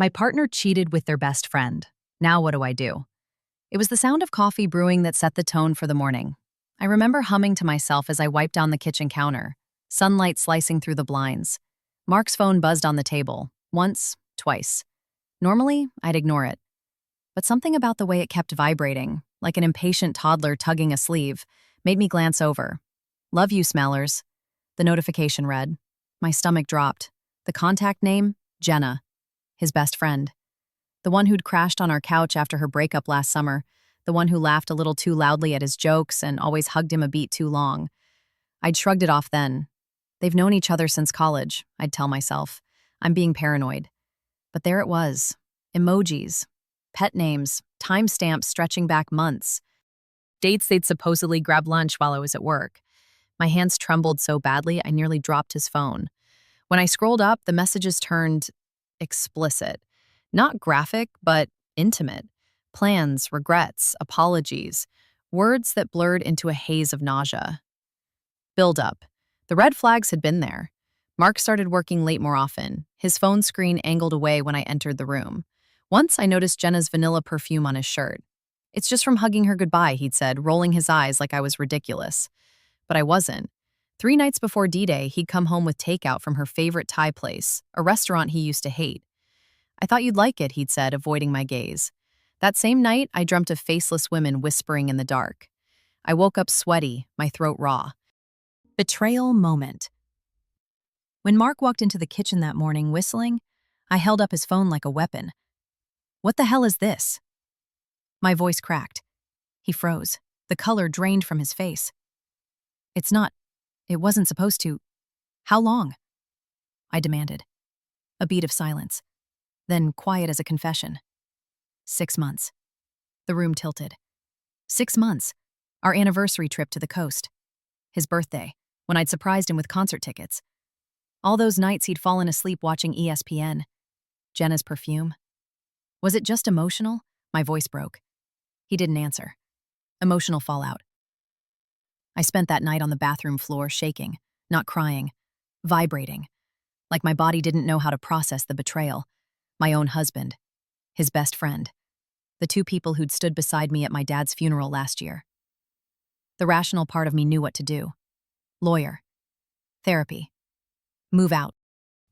My partner cheated with their best friend. Now what do I do? It was the sound of coffee brewing that set the tone for the morning. I remember humming to myself as I wiped down the kitchen counter, sunlight slicing through the blinds. Mark's phone buzzed on the table, once, twice. Normally, I'd ignore it. But something about the way it kept vibrating, like an impatient toddler tugging a sleeve, made me glance over. "Love you, Smellers." The notification read. My stomach dropped. The contact name? Jenna. His best friend. The one who'd crashed on our couch after her breakup last summer. The one who laughed a little too loudly at his jokes and always hugged him a beat too long. I'd shrugged it off then. They've known each other since college, I'd tell myself. I'm being paranoid. But there it was. Emojis. Pet names. Timestamps stretching back months. Dates they'd supposedly grab lunch while I was at work. My hands trembled so badly I nearly dropped his phone. When I scrolled up, the messages turned explicit. Not graphic, but intimate. Plans, regrets, apologies. Words that blurred into a haze of nausea. Build up. The red flags had been there. Mark started working late more often, his phone screen angled away when I entered the room. Once I noticed Jenna's vanilla perfume on his shirt. "It's just from hugging her goodbye," he'd said, rolling his eyes like I was ridiculous. But I wasn't. 3 nights before D-Day, he'd come home with takeout from her favorite Thai place, a restaurant he used to hate. "I thought you'd like it," he'd said, avoiding my gaze. That same night, I dreamt of faceless women whispering in the dark. I woke up sweaty, my throat raw. Betrayal moment. When Mark walked into the kitchen that morning whistling, I held up his phone like a weapon. "What the hell is this?" My voice cracked. He froze. The color drained from his face. It wasn't supposed to. How long?" I demanded. A beat of silence. Then quiet as a confession. 6 months. The room tilted. 6 months. Our anniversary trip to the coast. His birthday, when I'd surprised him with concert tickets. All those nights he'd fallen asleep watching ESPN. Jenna's perfume. Was it just emotional? My voice broke. He didn't answer. Emotional fallout. I spent that night on the bathroom floor shaking, not crying, vibrating, like my body didn't know how to process the betrayal. My own husband. His best friend. The 2 people who'd stood beside me at my dad's funeral last year. The rational part of me knew what to do. Lawyer. Therapy. Move out.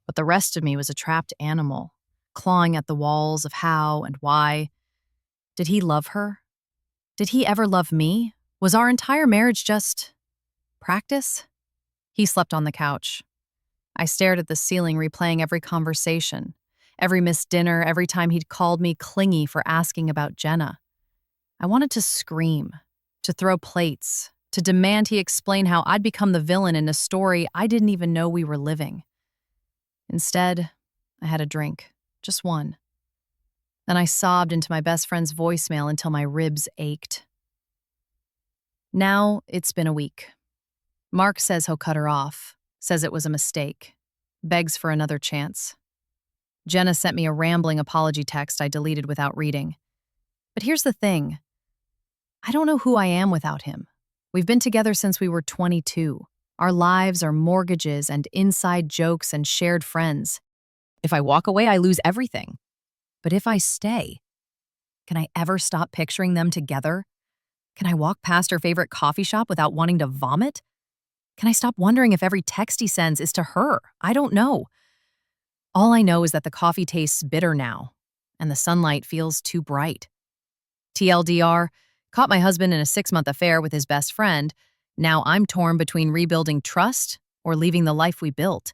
But the rest of me was a trapped animal, clawing at the walls of how and why. Did he love her? Did he ever love me? Was our entire marriage just practice? He slept on the couch. I stared at the ceiling, replaying every conversation, every missed dinner, every time he'd called me clingy for asking about Jenna. I wanted to scream, to throw plates, to demand he explain how I'd become the villain in a story I didn't even know we were living. Instead, I had a drink, just one. Then I sobbed into my best friend's voicemail until my ribs ached. Now it's been a week. Mark says he'll cut her off, says it was a mistake, begs for another chance. Jenna sent me a rambling apology text I deleted without reading. But here's the thing. I don't know who I am without him. We've been together since we were 22. Our lives are mortgages and inside jokes and shared friends. If I walk away, I lose everything. But if I stay, can I ever stop picturing them together? Can I walk past her favorite coffee shop without wanting to vomit? Can I stop wondering if every text he sends is to her? I don't know. All I know is that the coffee tastes bitter now, and the sunlight feels too bright. TLDR, caught my husband in a 6-month affair with his best friend. Now I'm torn between rebuilding trust or leaving the life we built.